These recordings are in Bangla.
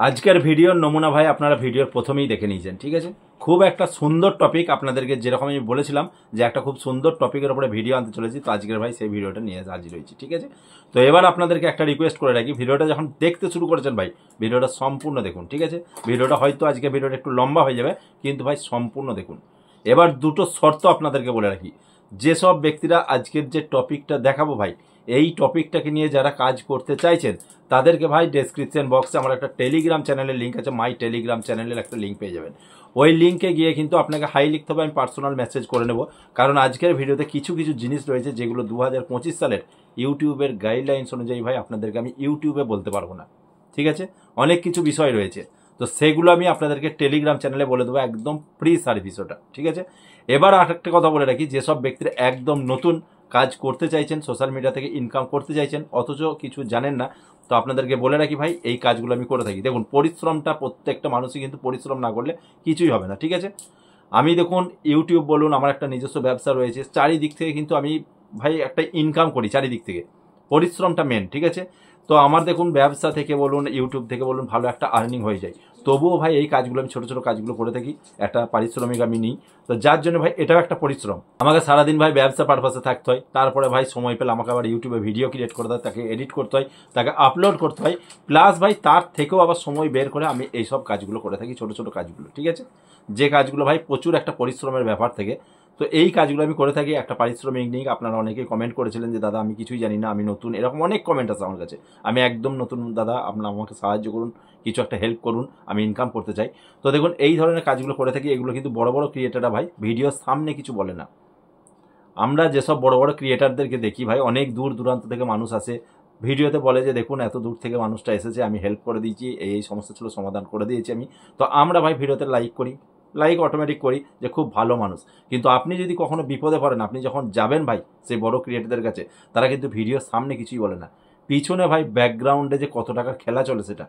আজকের ভিডিওর নমুনা ভাই আপনারা ভিডিওর প্রথমেই দেখে নিয়েছেন, ঠিক আছে। খুব একটা সুন্দর টপিক আপনাদেরকে যেরকম আমি বলেছিলাম যে একটা খুব সুন্দর টপিকের উপরে ভিডিও আনতে চলেছি, তো আজকের ভাই সেই ভিডিওটা নিয়ে হাজির হয়েছি, ঠিক আছে। তো এবার আপনাদেরকে একটা রিকোয়েস্ট করে রাখি, ভিডিওটা যখন দেখতে শুরু করেছেন ভাই ভিডিওটা সম্পূর্ণ দেখুন, ঠিক আছে। ভিডিওটা হয়তো আজকে ভিডিওটা একটু লম্বা হয়ে যাবে, কিন্তু ভাই সম্পূর্ণ দেখুন। এবার দুটো শর্ত আপনাদেরকে বলে রাখি, যেসব ব্যক্তিরা আজকের যে টপিকটা দেখাবো ভাই, এই টপিকটাকে নিয়ে যারা কাজ করতে চাইছেন তাদেরকে ভাই ডেসক্রিপশন বক্সে আমার একটা টেলিগ্রাম চ্যানেলের লিঙ্ক আছে, মাই টেলিগ্রাম চ্যানেলের একটা লিঙ্ক পেয়ে যাবেন। ওই লিঙ্কে গিয়ে কিন্তু আপনাকে হাই লিখতে হবে, আমি পার্সোনাল মেসেজ করে নেব। কারণ আজকের ভিডিওতে কিছু কিছু জিনিস রয়েছে যেগুলো 2025 সালের ইউটিউবের গাইডলাইন্স অনুযায়ী ভাই আপনাদেরকে আমি ইউটিউবে বলতে পারবো না, ঠিক আছে। অনেক কিছু বিষয় রয়েছে, তো সেগুলো আমি আপনাদেরকে টেলিগ্রাম চ্যানেলে বলে দেবো, একদম ফ্রি সার্ভিস ওটা, ঠিক আছে। এবার আর একটা কথা বলে রাখি, যেসব ব্যক্তিরা একদম নতুন কাজ করতে চাইছেন, সোশ্যাল মিডিয়া থেকে ইনকাম করতে চাইছেন অথচ কিছু জানেন না, তো আপনাদেরকে বলে রাখি ভাই এই কাজগুলো আমি করে থাকি। দেখুন পরিশ্রমটা প্রত্যেকটা মানুষই কিন্তু পরিশ্রম না করলে কিছুই হবে না, ঠিক আছে। আমি দেখুন ইউটিউব বলুন, আমার একটা নিজস্ব ব্যবসা রয়েছে, চারিদিক থেকে কিন্তু আমি ভাই একটা ইনকাম করি চারিদিক থেকে, পরিশ্রমটা মেন, ঠিক আছে। তো আমার দেখুন ব্যবসা থেকে বলুন, ইউটিউব থেকে বলুন, ভালো একটা আর্নিং হয়ে যায়, তবুও ভাই এই কাজগুলো আমি ছোটো ছোটো কাজগুলো করে থাকি, একটা পারিশ্রমিক আমি নিই। তো যার জন্য ভাই এটাও একটা পরিশ্রম, আমাকে সারাদিন ভাই ব্যবসা পারপাসে থাকতে হয়, তারপরে ভাই সময় পেলে আমাকে আবার ইউটিউবে ভিডিও ক্রিয়েট করতে হয়, তাকে এডিট করতে হয়, তাকে আপলোড করতে হয়, প্লাস ভাই তার থেকেও আবার সময় বের করে আমি এইসব কাজগুলো করে থাকি, ছোটো ছোটো কাজগুলো, ঠিক আছে। যে কাজগুলো ভাই প্রচুর একটা পরিশ্রমের ব্যাপার থেকে, তো এই কাজগুলো আমি করে থাকি একটা পারিশ্রমিক নিয়ে। আপনারা অনেকেই কমেন্ট করেছিলেন যে দাদা আমি কিছুই জানি না, আমি নতুন, এরকম অনেক কমেন্ট আছে আমার কাছে। আমি একদম নতুন দাদা, আপনারা আমাকে সাহায্য করুন, কিছু একটা হেল্প করুন, আমি ইনকাম করতে চাই। তো দেখুন এই ধরনের কাজগুলো করে থাকি, এগুলো কিন্তু বড় বড় ক্রিয়েটাররা ভাই ভিডিওর সামনে কিছু বলে না। আমরা যেসব বড় বড় ক্রিয়েটারদেরকে দেখি ভাই, অনেক দূর দূরান্ত থেকে মানুষ আসে, ভিডিওতে বলে যে দেখুন এত দূর থেকে মানুষটা এসেছে, আমি হেল্প করে দিয়েছি, এই সমস্যা ছিল সমাধান করে দিয়েছি আমি। তো আমরা ভাই ভিডিওতে লাইক করি, লাইক অটোমেটিক করি যে খুব ভালো মানুষ। কিন্তু আপনি যদি কখনো বিপদে পড়েন, আপনি যখন যাবেন ভাই সেই বড় ক্রিয়েটারদের কাছে, তারা কিন্তু ভিডিওর সামনে কিছুই বলে না, পিছনে ভাই ব্যাকগ্রাউন্ডে যে কত টাকার খেলা চলে সেটা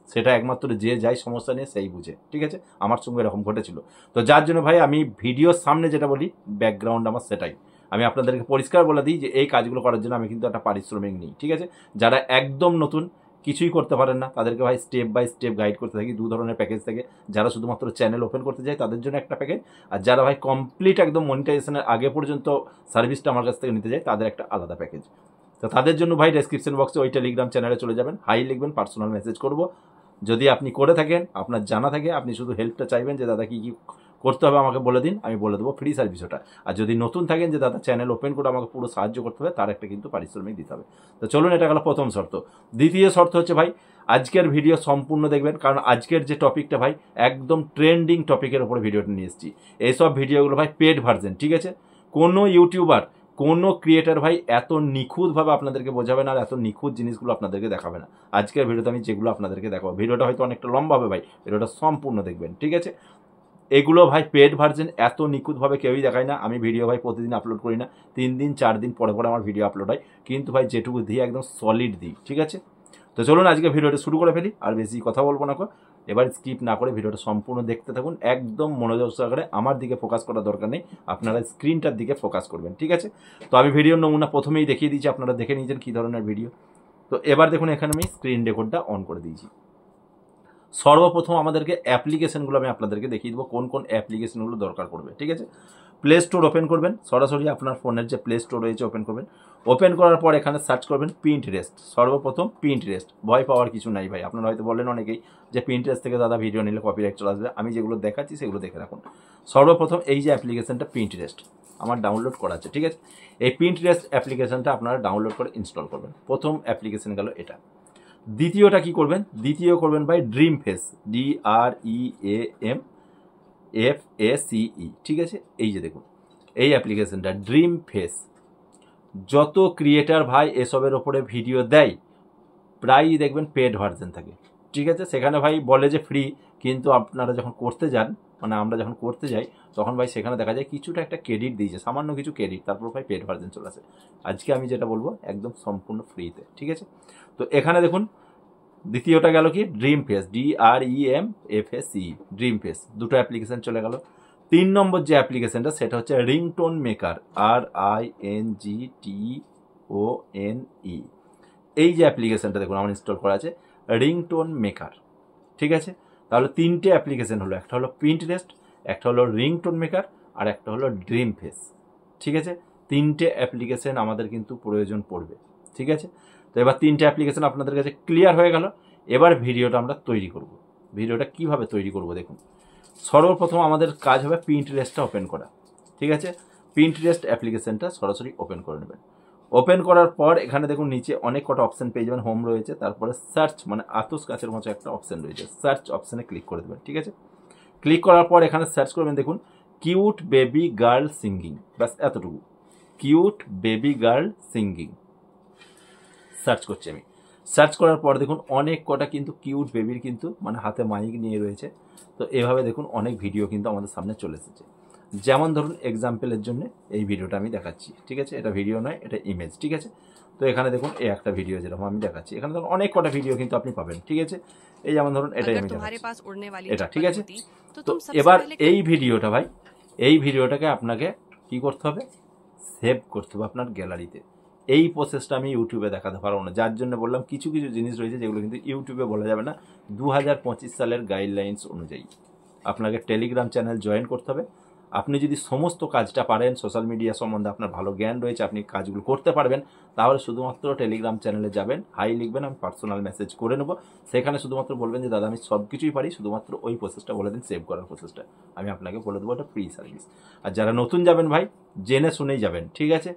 সেটা একমাত্র যে যাই সমস্যা নিয়ে সেই বুঝে, ঠিক আছে। আমার সঙ্গে এরকম ঘটেছিল। তো যার জন্য ভাই আমি ভিডিওর সামনে যেটা বলি, ব্যাকগ্রাউন্ড আমার সেটাই। আমি আপনাদেরকে পরিষ্কার বলে দিই যে এই কাজগুলো করার জন্য আমি কিন্তু একটা পারিশ্রমিক নিই, ঠিক আছে। যারা একদম নতুন কিছুই করতে পারেন না তাদেরকে ভাই স্টেপ বাই স্টেপ গাইড করতে থাকি, দু ধরনের প্যাকেজ থেকে। যারা শুধুমাত্র চ্যানেল ওপেন করতে চায় তাদের জন্য একটা প্যাকেজ, আর যারা ভাই কমপ্লিট একদম মনিটাইজেশনের আগে পর্যন্ত সার্ভিসটা আমার কাছ থেকে নিতে যায় তাদের একটা আলাদা প্যাকেজ। তো তাদের জন্য ভাই ডেসক্রিপশন বক্সে ওই টেলিগ্রাম চ্যানেলে চলে যাবেন, হাই লিখবেন, পার্সোনাল মেসেজ করবো। যদি আপনি করে থাকেন, আপনার জানা থাকে, আপনি শুধু হেল্পটা চাইবেন যে দাদা কী কী করতে হবে আমাকে বলে দিন, আমি বলে দেবো, ফ্রি সার্ভিস ওটা। আর যদি নতুন থাকেন যে দাদা চ্যানেল ওপেন করে আমাকে পুরো সাহায্য করতে হবে, তার একটা কিন্তু পারিশ্রমিক দিতে হবে। তো চলুন, এটা গেল প্রথম শর্ত। দ্বিতীয় শর্ত হচ্ছে ভাই আজকের ভিডিও সম্পূর্ণ দেখবেন, কারণ আজকের যে টপিকটা ভাই একদম ট্রেন্ডিং টপিকের উপরে ভিডিওটা নিয়ে এসেছি। এইসব ভিডিওগুলো ভাই পেড ভার্জেন, ঠিক আছে। কোনো ইউটিউবার, কোনো ক্রিয়েটার ভাই এত নিখুঁতভাবে আপনাদেরকে বোঝাবে না, আর এত নিখুঁত জিনিসগুলো আপনাদেরকে দেখাবে না। আজকের ভিডিওতে আমি যেগুলো আপনাদেরকে দেখাবো, ভিডিওটা হয়তো অনেকটা লম্বা হবে ভাই, ভিডিওটা সম্পূর্ণ দেখবেন, ঠিক আছে। এগুলো ভাই পেড ভার্জেন, এত নিখুঁতভাবে কেউই দেখায় না। আমি ভিডিও ভাই প্রতিদিন আপলোড করি না, 3 দিন 4 দিন পরে পরে আমার ভিডিও আপলোড হয়, কিন্তু ভাই যেটুকু দিই একদম সলিড দিই, ঠিক আছে। তো চলুন আজকে ভিডিওটা শুরু করে ফেলি, আর বেশি কথা বলবো না। এবার স্কিপ না করে ভিডিওটা সম্পূর্ণ দেখতে থাকুন, একদম মনোযোগ সহকারে। আমার দিকে ফোকাস করার দরকার নেই, আপনারা স্ক্রিনটার দিকে ফোকাস করবেন, ঠিক আছে। তো আমি ভিডিওর নমুনা প্রথমেই দেখিয়ে দিয়েছি, আপনারা দেখে নিয়েছেন কী ধরনের ভিডিও। তো এবার দেখুন এখানে আমি স্ক্রিন রেকর্ডটা অন করে দিয়েছি। সর্বপ্রথম আমাদেরকে অ্যাপ্লিকেশনগুলো আমি আপনাদেরকে দেখিয়ে দেবো, কোন কোন অ্যাপ্লিকেশনগুলো দরকার পড়বে, ঠিক আছে। প্লে স্টোর ওপেন করবেন, সরাসরি আপনার ফোনের যে প্লে স্টোর রয়েছে ওপেন করবেন। ওপেন করার পর এখানে সার্চ করবেন পিন্টারেস্ট। সর্বপ্রথম পিন্টারেস্ট, ভয় পাওয়ার কিছু নাই ভাই। আপনারা হয়তো বললেন অনেকেই যে পিন্টারেস্ট থেকে দাদা ভিডিও নিলে কপিরাইট চলে আসবে, আমি যেগুলো দেখাচ্ছি সেগুলো দেখে রাখুন। সর্বপ্রথম এই যে অ্যাপ্লিকেশনটা পিন্টারেস্ট আমার ডাউনলোড করা আছে, ঠিক আছে। এই পিন্টারেস্ট অ্যাপ্লিকেশনটা আপনারা ডাউনলোড করে ইনস্টল করবেন। প্রথম অ্যাপ্লিকেশন গেল এটা। দ্বিতীয়টা কি করবেন, দ্বিতীয় করবেন ভাই ড্রিম ফেস, DREAMFACE, ঠিক আছে। এই যে দেখুন এই অ্যাপ্লিকেশনটা ড্রিম ফেস। যত ক্রিয়েটার ভাই এসবের ওপরে ভিডিও দেয় প্রায়ই দেখবেন পেড ভার্জেন থাকে, ঠিক আছে। সেখানে ভাই বলে যে ফ্রি, কিন্তু আপনারা যখন করতে যান, মানে আমরা যখন করতে যাই, তখন ভাই সেখানে দেখা যায় কিছুটা একটা ক্রেডিট দিয়েছে, সামান্য কিছু ক্রেডিট, তারপর ভাই পেড ভার্জেন চলে আসে। আজকে আমি যেটা বলবো একদম সম্পূর্ণ ফ্রিতে, ঠিক আছে। তো এখানে দেখুন দ্বিতীয়টা গেল কি dream face, DREAMFACE, dream face, দুটো অ্যাপ্লিকেশন চলে গেল। 3 নম্বর যে অ্যাপ্লিকেশনটা সেটা হচ্ছে রিংটোন মেকার, RINGTONE। এই যে অ্যাপ্লিকেশনটা দেখুন আমার ইনস্টল করা আছে, রিংটোন মেকার। ঠিক আছে, তাহলে 3টে অ্যাপ্লিকেশন হলো, একটা হলো পিন্টারেস্ট, একটা হলো রিংটোন মেকার, আর একটা হলো ড্রিম ফেস। ঠিক আছে, 3টে অ্যাপ্লিকেশন আমাদের কিন্তু প্রয়োজন পড়বে। ঠিক আছে, তো এবার 3টে অ্যাপ্লিকেশন আপনাদের কাছে ক্লিয়ার হয়ে গেল। এবার ভিডিওটা আমরা তৈরি করব। ভিডিওটা কিভাবে তৈরি করব দেখুন। সর্বপ্রথম আমাদের কাজ হবে পিন্টারেস্টটা ওপেন করা। ঠিক আছে, পিন্টারেস্ট অ্যাপ্লিকেশনটা সরাসরি ওপেন করে নেবেন। ওপেন করার পর এখানে দেখুন নিচে অনেক কটা অপশন পেয়ে যাবেন। হোম রয়েছে, তারপরে সার্চ মানে আতস কাছের মতো একটা অপশন রয়েছে, সার্চ অপশনে ক্লিক করে দেবেন। ঠিক আছে, ক্লিক করার পর এখানে সার্চ করবেন, দেখুন কিউট বেবি গার্ল সিঙ্গিং, ব্যাস এতটুকু, cute baby girl singing search করছি আমি। সার্চ করার পর দেখুন অনেক কটা কিন্তু কিউট বেবির কিন্তু মানে হাতে মাইক নিয়ে রয়েছে। তো এভাবে দেখুন অনেক ভিডিও কিন্তু আমাদের সামনে চলে এসেছে। যেমন ধরুন এক্সাম্পলের জন্য এই ভিডিওটা আমি দেখাচ্ছি। ঠিক আছে, এটা ভিডিও নয়, এটা ইমেজ। ঠিক আছে, তো এখানে দেখুন এই একটা ভিডিও যেরকম আমি দেখাচ্ছি, এখানে ধরুন অনেক কটা ভিডিও কিন্তু আপনি পাবেন। ঠিক আছে, এই যেমন ধরুন এটাই আমি দেখাচ্ছি, এটা। ঠিক আছে, তো এবার এই ভিডিওটা ভাই, এই ভিডিওটাকে আপনাকে কি করতে হবে, সেভ করতে হবে আপনার গ্যালারিতে। এই প্রসেসটা আমি ইউটিউবে দেখাতে পারবো না, যার জন্য বললাম কিছু কিছু জিনিস রয়েছে যেগুলো কিন্তু ইউটিউবে বলা যাবে না 2025 সালের গাইডলাইন্স অনুযায়ী। আপনাকে টেলিগ্রাম চ্যানেল জয়েন করতে হবে। আপনি যদি সমস্ত কাজটা পারেন, সোশ্যাল মিডিয়া সম্বন্ধে আপনার ভালো জ্ঞান রয়েছে, আপনি কাজগুলো করতে পারবেন, তাহলে শুধুমাত্র টেলিগ্রাম চ্যানেলে যাবেন, হাই লিখবেন, আমি পার্সোনাল মেসেজ করে নেবো। সেখানে শুধুমাত্র বলবেন যে দাদা আমি সব কিছুই পারি, শুধুমাত্র ওই প্রসেসটা বলে দিন, সেভ করার প্রসেসটা আমি আপনাকে বলে দেবো, এটা ফ্রি সার্ভিস। আর যারা নতুন যাবেন ভাই, জেনে শুনেই যাবেন। ঠিক আছে,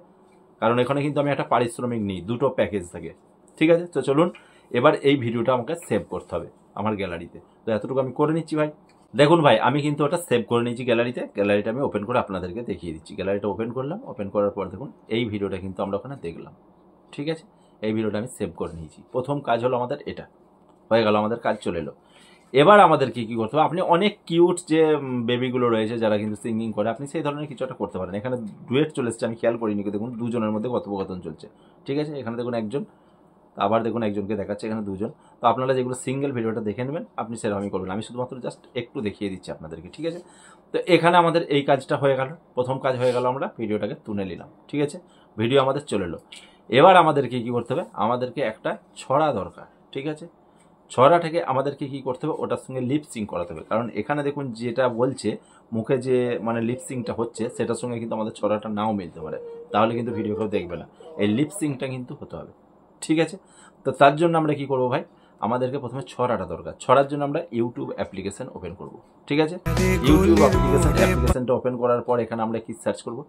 কারণ এখানে কিন্তু আমি একটা পারিশ্রমিক নিই, দুটো প্যাকেজ থাকে। ঠিক আছে, তো চলুন এবার এই ভিডিওটা আমাকে সেভ করতে হবে আমার গ্যালারিতে। তো এতটুকু আমি করে নিচ্ছি ভাই। দেখুন ভাই, আমি কিন্তু ওটা সেভ করে নিয়েছি গ্যালারিতে। গ্যালারিটা আমি ওপেন করে আপনাদেরকে দেখিয়ে দিচ্ছি। গ্যালারিটা ওপেন করলাম, ওপেন করার পর দেখুন এই ভিডিওটা কিন্তু আমরা ওখানে দেখলাম। ঠিক আছে, এই ভিডিওটা আমি সেভ করে নিয়েছি। প্রথম কাজ হলো আমাদের এটা হয়ে গেল, আমাদের কাজ চলে এলো। এবার আমাদের কি কি করতে হবে, আপনি অনেক কিউট যে বেবিগুলো রয়েছে যারা কিন্তু সিঙ্গিং করে, আপনি সেই ধরনের কিছু একটা করতে পারেন। এখানে ডুয়েট চলে এসছে, আমি খেয়াল করিনি, দেখুন দুজনের মধ্যে কথোপকথন চলছে। ঠিক আছে, এখানে দেখুন একজন, আবার দেখুন একজনকে দেখাচ্ছে, এখানে দুজন। তো আপনারা যেগুলো সিঙ্গেল ভিডিওটা দেখে নেবেন, আপনি সেরকমই করবেন। আমি শুধুমাত্র জাস্ট একটু দেখিয়ে দিচ্ছি আপনাদেরকে। ঠিক আছে, তো এখানে আমাদের এই কাজটা হয়ে গেল, প্রথম কাজ হয়ে গেল, আমরা ভিডিওটাকে তুলে নিলাম। ঠিক আছে, ভিডিও আমাদের চলে এলো। এবার আমাদেরকে কি করতে হবে, আমাদেরকে একটা ছড়া দরকার। ঠিক আছে, ছড়াটাকে আমাদেরকে কি করতে হবে, ওটার সঙ্গে লিপসিং করাতে হবে। কারণ এখানে দেখুন যেটা বলছে মুখে, যে মানে লিপসিংটা হচ্ছে, সেটার সঙ্গে কিন্তু আমাদের ছড়াটা নাও মিলতে পারে, তাহলে কিন্তু ভিডিও কেউ দেখবে না। এই লিপসিংটা কিন্তু হতে হবে। ঠিক আছে, তো তার জন্য আমরা কি করব ভাই, আমাদেরকে প্রথমে ছড়াটা দরকার। ছড়ার জন্য আমরা ইউটিউব অ্যাপ্লিকেশন ওপেন করব। ঠিক আছে, ইউটিউব অ্যাপ্লিকেশনটা ওপেন করার পর এখানে আমরা কি সার্চ করব,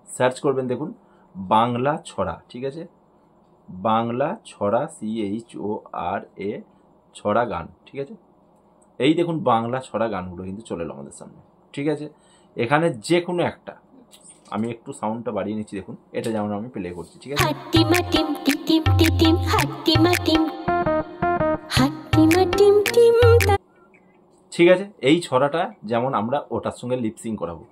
সার্চ করবেন দেখুন বাংলা ছড়া। ঠিক আছে, বাংলা ছড়া, CHORA ছড়া গান। ঠিক আছে, এই দেখুন বাংলা ছড়া গানগুলো কিন্তু চলে এলো আমাদের সামনে। ঠিক আছে, এখানে যে কোনো একটা, আমি একটু সাউন্ডটা বাড়িয়ে নিচ্ছি, দেখুন এটা যেমন আমি প্লে করছি। ঠিক আছে, ঠিক আছে, এই ছড়াটা যেমন আমরা ওটার সঙ্গে লিপসিং করাবো।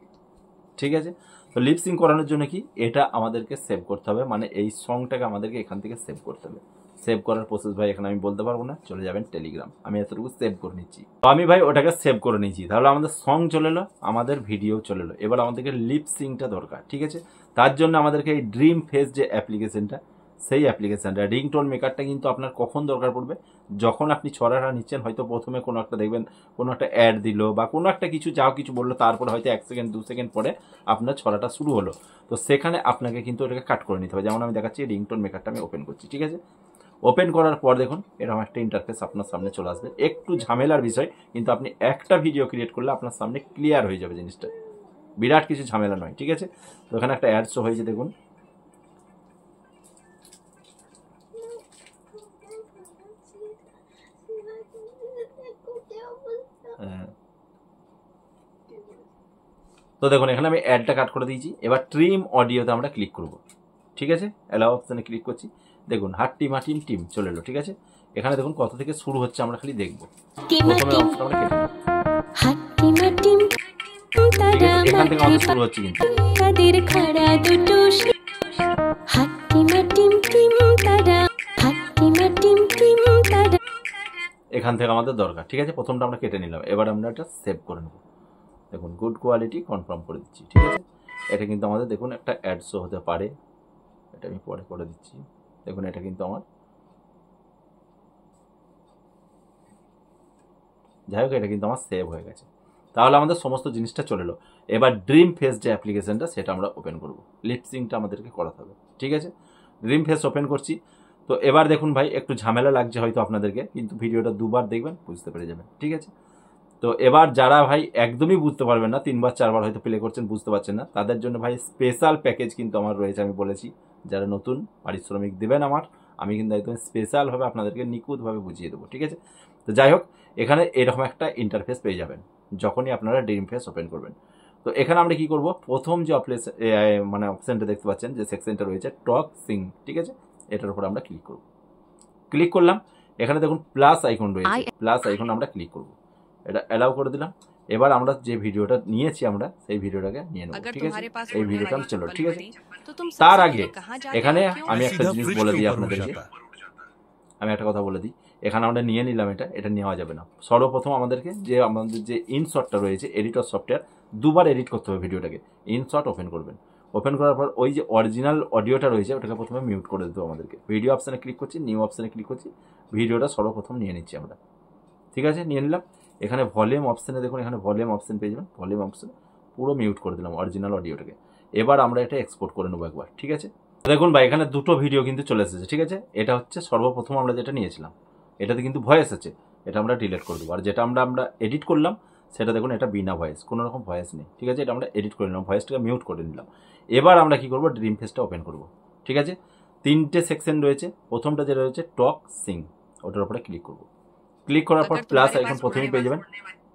ঠিক আছে, তো লিপসিং করানোর জন্য কি, এটা আমাদেরকে সেভ করতে হবে, মানে এই সংটাকে আমাদেরকে এখান থেকে সেভ করতে হবে। সেভ করার প্রসেস ভাই এখানে আমি বলতে পারবো না, চলে যাবেন টেলিগ্রাম। আমি এতটুকু সেভ করে নিচ্ছি। তো আমি ভাই ওটাকে সেভ করে নিচ্ছি, তাহলে আমাদের সং চলে এলো, আমাদের ভিডিও চলে এলো। এবার আমাদেরকে লিপসিংটা দরকার। ঠিক আছে, তার জন্য আমাদেরকে এই ড্রিম ফেস যে অ্যাপ্লিকেশনটা, সেই অ্যাপ্লিকেশনটা, রিংটোন মেকারটা কিন্তু আপনার কখন দরকার পড়বে, যখন আপনি ছড়াটা নিচ্ছেন, হয়তো প্রথমে কোনো একটা দেখবেন কোনো একটা অ্যাড দিল বা কোনো একটা কিছু যাও কিছু বললো, তারপরে হয়তো 1 সেকেন্ড 2 সেকেন্ড পরে আপনার ছড়াটা শুরু হলো। তো সেখানে আপনাকে কিন্তু ওটাকে কাট করে নিতে হবে। যেমন আমি দেখাচ্ছি রিংটোন মেকারটা আমি ওপেন করছি। ঠিক আছে, ওপেন করার পর দেখুন এরকম একটা ইন্টারফেস আপনার সামনে চলে আসবে। একটু ঝামেলার বিষয়, কিন্তু আপনি একটা ভিডিও ক্রিয়েট করলে আপনার সামনে ক্লিয়ার হয়ে যাবে জিনিসটা, বিরাট কিছু ঝামেলা নয়। ঠিক আছে, তো এখানে একটা অ্যাড শো হয়েছে দেখুন। তো দেখুন এখানে আমি অ্যাডটা কাট করে দিয়েছি। এবার ট্রিম অডিওতে আমরা ক্লিক করব। ঠিক আছে, অ্যালাউ অপশানে ক্লিক করছি, দেখুন হাট্টি মাটিম টিম চলে এলো। ঠিক আছে, এখানে দেখুন কত থেকে শুরু হচ্ছে আমরা খালি দেখবো। প্রথমে অপশন আমরা কেটে নেব। এখান থেকে আমাদের শুরু হচ্ছে কিন্তু। এখান থেকে আমাদের দরকার। ঠিক আছে, প্রথমটা আমরা কেটে নিলাম। এবার আমরা এটা সেভ করে নেব। দেখুন গুড কোয়ালিটি কনফার্ম করে দিচ্ছি। ঠিক আছে, এটা কিন্তু আমাদের দেখুন একটা অ্যাড শো হতে পারে, এটা আমি পরে করে দিচ্ছি। দেখুন এটা কিন্তু আমার যাই হোক, এটা কিন্তু আমার সেভ হয়ে গেছে। তাহলে আমাদের সমস্ত জিনিসটা চলে এলো। এবার ড্রিম ফেস যে অ্যাপ্লিকেশনটা সেটা আমরা ওপেন করব, লিপসিংটা আমাদেরকে করাতে হবে, ঠিক আছে। ড্রিম ফেস ওপেন করছি। তো এবার দেখুন ভাই, একটু ঝামেলা লাগছে হয়তো আপনাদেরকে, কিন্তু ভিডিওটা দুবার দেখবেন বুঝতে পেরে যাবেন, ঠিক আছে। তো এবার যারা ভাই একদমই বুঝতে পারবেন না, 3বার 4বার হয়তো প্লে করছেন, বুঝতে পারছেন না, তাদের জন্য ভাই স্পেশাল প্যাকেজ কিন্তু আমার রয়েছে। আমি বলেছি যারা নতুন পারিশ্রমিক দেবেন আমার, আমি কিন্তু একদম স্পেশালভাবে আপনাদেরকে নিখুঁতভাবে বুঝিয়ে দেবো, ঠিক আছে। তো যাই হোক, এখানে এরকম একটা ইন্টারফেস পেয়ে যাবেন যখনই আপনারা ড্রিম ফেস ওপেন করবেন। তো এখানে আমরা কি করব, প্রথম যে মানে অপশনটা দেখতে পাচ্ছেন, যে সেকশনটা রয়েছে টক সিং, ঠিক আছে, এটার উপর আমরা ক্লিক করব। ক্লিক করলাম, এখানে দেখুন প্লাস আইকন রয়েছে, প্লাস আইকন আমরা ক্লিক করব, এটা অ্যালাউ করে দিলাম। এবার আমরা যে ভিডিওটা নিয়েছি আমরা সেই ভিডিওটাকে নিয়ে নেব, ঠিক আছে। এই ভিডিওটা চলো, ঠিক আছে। তার আগে এখানে আমি একটা জিনিস বলে দিই আপনাদেরকে, আমি একটা কথা বলে দিই, এখানে আমরা নিয়ে নিলাম, এটা নেওয়া যাবে না। সর্বপ্রথম আমাদেরকে আমাদের যে ইনশটটা রয়েছে, এডিটর সফটওয়্যার, দুবার এডিট করতে হবে ভিডিওটাকে। ইনশট ওপেন করবেন, ওপেন করার পর ওই যে অরিজিনাল অডিওটা রয়েছে ওটাকে প্রথমে মিউট করে দিতে হবে আমাদেরকে। ভিডিও অপশানে ক্লিক করছি, নিউ অপশানে ক্লিক করছি, ভিডিওটা সর্বপ্রথম নিয়ে নিচ্ছি আমরা, ঠিক আছে, নিয়ে নিলাম। এখানে ভলিউম অপশানে দেখুন, এখানে ভলিউম অপশান পেয়ে যাবেন, ভলিউম অপশান পুরো মিউট করে দিলাম অরিজিনাল অডিওটাকে। এবার আমরা এটা এক্সপোর্ট করে নেবো একবার, ঠিক আছে। দেখুন ভাই, এখানে দুটো ভিডিও কিন্তু চলে এসেছে, ঠিক আছে। এটা হচ্ছে সর্বপ্রথম আমরা যেটা নিয়েছিলাম, এটাতে কিন্তু ভয়েস আছে, এটা আমরা ডিলিট করে দেবো। আর যেটা আমরা এডিট করলাম সেটা দেখুন, এটা বিনা ভয়েস, কোনো রকম ভয়েস নেই, ঠিক আছে। এটা আমরা এডিট করে নিলাম, ভয়েসটাকে মিউট করে নিলাম। এবার আমরা কি করব, ড্রিম ফেসটা ওপেন করব, ঠিক আছে। 3টে সেকশন রয়েছে, প্রথমটা যেটা রয়েছে টক সিং, ওটার উপরে ক্লিক করব। ক্লিক করার পর প্লাস আইকন প্রথমেই পেয়ে যাবেন,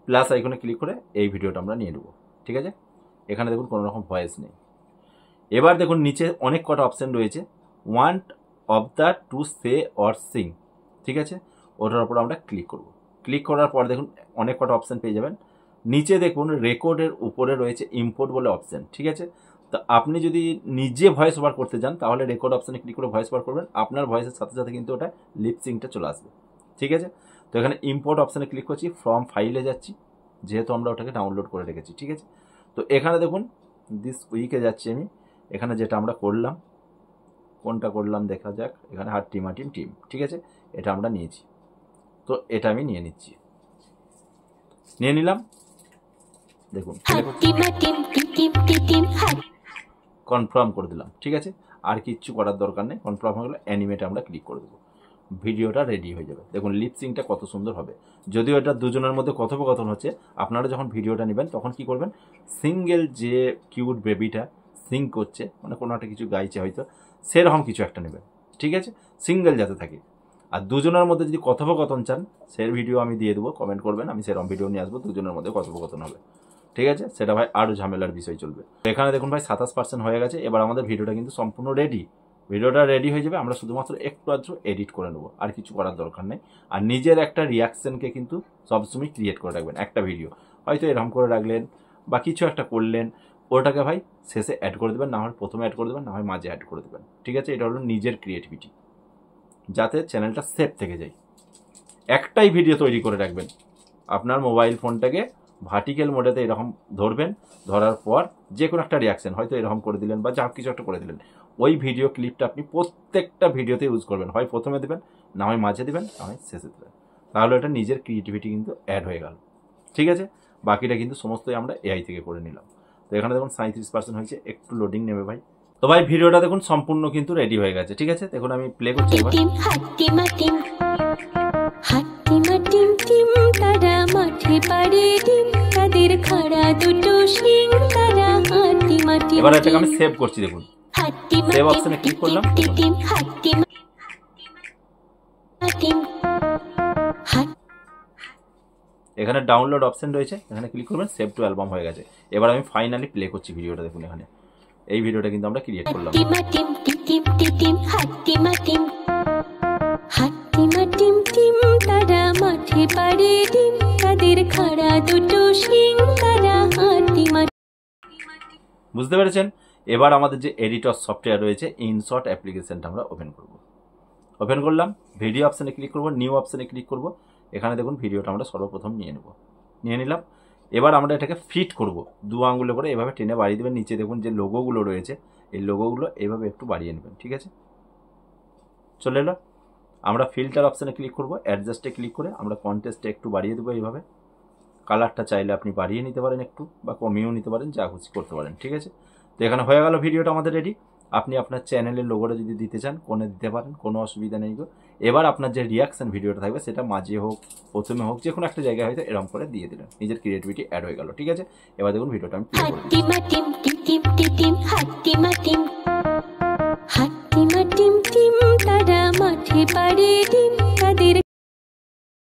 প্লাস আইকনে ক্লিক করে এই ভিডিওটা আমরা নিয়ে নেব, ঠিক আছে। এখানে দেখুন কোনো রকম ভয়েস নেই। এবার দেখুন নিচে অনেক কটা অপশান রয়েছে, want of the to say or Singh, ঠিক আছে, ওটার উপর আমরা ক্লিক করব। ক্লিক করার পর দেখুন অনেক কটা অপশান পেয়ে যাবেন। নিচে দেখুন রেকর্ডের উপরে রয়েছে ইম্পোর্ট বলে অপশান, ঠিক আছে। তো আপনি যদি নিজে ভয়েস ওভার করতে চান তাহলে রেকর্ড অপশানে ক্লিক করে ভয়েস ওভার করবেন, আপনার ভয়েসের সাথে সাথে কিন্তু ওটা লিপসিংটা চলে আসবে, ঠিক আছে। তো এখানে ইম্পোর্ট অপশানে ক্লিক করছি, ফ্রম ফাইলে যাচ্ছি, যেহেতু আমরা ওটাকে ডাউনলোড করে রেখেছি, ঠিক আছে। তো এখানে দেখুন দিস উইকে যাচ্ছি আমি, এখানে যেটা আমরা করলাম, কোনটা করলাম দেখা যাক, এখানে হাট্টিমাটিম টিম, ঠিক আছে, এটা আমরা নিয়েছি। তো এটা আমি নিয়ে নিচ্ছি, নিয়ে নিলাম। দেখুন কনফার্ম করে দিলাম, ঠিক আছে। আর কিচ্ছু করার দরকার নেই, কনফার্ম হয়ে গেলে অ্যানিমেটে আমরা ক্লিক করে দেবো, ভিডিওটা রেডি হয়ে যাবে। দেখুন লিপসিংটা কত সুন্দর হবে। যদিও এটা দুজনের মধ্যে কথোপকথন হচ্ছে, আপনারা যখন ভিডিওটা নেবেন তখন কি করবেন, সিঙ্গেল যে কিউট বেবিটা সিং করছে, মানে কোনো একটা কিছু গাইছে হয়তো, সেরকম কিছু একটা নেবেন, ঠিক আছে, সিঙ্গেল যাতে থাকে। আর দুজনের মধ্যে যদি কথোপকথন চান, সে ভিডিও আমি দিয়ে দেবো, কমেন্ট করবেন, আমি সেরকম ভিডিও নিয়ে আসবো, দুজনের মধ্যে কথোপকথন হবে, ঠিক আছে। সেটা ভাই আরও ঝামেলার বিষয় চলবে। এখানে দেখুন ভাই 27% হয়ে গেছে। এবার আমাদের ভিডিওটা কিন্তু সম্পূর্ণ রেডি, ভিডিওটা রেডি হয়ে যাবে। আমরা শুধুমাত্র একটু আধটু এডিট করে নেবো, আর কিছু করার দরকার নেই। আর নিজের একটা রিয়াকশনকে কিন্তু সবসময় ক্রিয়েট করে রাখবেন। একটা ভিডিও হয়তো এরকম করে রাখলেন বা কিছু একটা করলেন, ওটাকে ভাই শেষে অ্যাড করে দেবেন, না হয় প্রথমে অ্যাড করে দেবেন, না হয় মাঝে অ্যাড করে দেবেন, ঠিক আছে। এটা হলো নিজের ক্রিয়েটিভিটি, যাতে চ্যানেলটা সেফ থেকে যায়। একটাই ভিডিও তৈরি করে রাখবেন, আপনার মোবাইল ফোনটাকে ভার্টিক্যাল মোডেতে এরকম ধরবেন, ধরার পর যে কোনো একটা রিয়াকশন হয়তো এরকম করে দিলেন বা যা কিছু একটা করে দিলেন, ওই ভিডিও ক্লিপটা আপনি প্রত্যেকটা ভিডিওতে ইউজ করবেন, হয় প্রথমে দেবেন, না হয় মাঝে দেবেন, না হয় শেষে দেবেন। তাহলে এটা নিজের ক্রিয়েটিভিটি কিন্তু অ্যাড হয়ে গেল, ঠিক আছে। বাকিটা কিন্তু সমস্তই আমরা এআই থেকে করে নিলাম। তো এখানে দেখুন 37% হয়েছে, একটু লোডিং নেবে ভাই। তো ভাই ভিডিওটা দেখুন সম্পূর্ণ কিন্তু রেডি হয়ে গেছে, ঠিক আছে। দেখুন আমি প্লে করছি এবার। এবার এটাকে আমি সেভ করছি, দেখুন সেভ অপশনে ক্লিক করলাম। এখানে ডাউনলোড অপশন রয়েছে, এখানে ক্লিক করবেন, সেভ টু অ্যালবাম হয়ে গেছে। এবার আমি ফাইনালি প্লে করছি ভিডিওটা, দেখুন এখানে এই ভিডিওটা কিন্তু আমরা ক্রিয়েট করলাম। বুঝতে পেরেছেন? এবার আমাদের যে এডিটর সফটওয়্যার রয়েছে ইনশট অ্যাপ্লিকেশনটা আমরা ওপেন করব। ওপেন করলাম, ভিডিও অপশানে ক্লিক করব, নিউ অপশানে ক্লিক করব। এখানে দেখুন ভিডিওটা আমরা সর্বপ্রথম নিয়ে নিলাম। এবার আমরা এটাকে ফিট করব, 2 আঙ্গুলে করে এভাবে টেনে বাড়িয়ে দেবেন। নিচে দেখুন যে লোগোগুলো রয়েছে, এই লোগোগুলো এইভাবে একটু বাড়িয়ে নেবেন, ঠিক আছে। চলে এলো। আমরা ফিল্টার অপশানে ক্লিক করব, অ্যাডজাস্টে ক্লিক করে আমরা কন্ট্রাস্টে একটু বাড়িয়ে দেবো এইভাবে, কালারটা চাইলে আপনি বাড়িয়ে নিতে পারেন একটু, বা কমিয়েও নিতে পারেন, যা খুশি করতে পারেন। ঠিক আছে, তো এখানে হয়ে গেল ভিডিওটা আমাদের রেডি। আপনি আপনার চ্যানেলের লোগোটা যদি দিতে চান কোণে দিতে পারেন, কোনো অসুবিধা নেই গো। এবার আপনার যে রিয়াকশন ভিডিওটা থাকবে সেটা মাঝে হোক প্রথমে হোক যে কোনো একটা জায়গায় হয়তো এরকম করে দিয়ে দিলেন, নিজের ক্রিয়েটিভিটি অ্যাড হয়ে গেল। ঠিক আছে, এবার দেখুন ভিডিওটা আমি প্লে করে দিচ্ছি।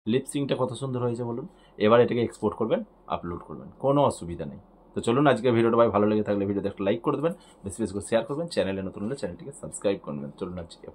লিপসিংটা কত সুন্দর হয়েছে বলুন। এবার এটাকে এক্সপোর্ট করবেন, আপলোড করবেন, কোনো অসুবিধা নেই। তো চলুন আজকে ভিডিওটা ভাই ভালো লেগে থাকলে ভিডিওতে একটা লাইক করে দেবেন, বেশি বেশি করে শেয়ার করবেন, চ্যানেলে নতুন হলে চ্যানেলটিকে সাবস্ক্রাইব করবেন। চলুন আজকে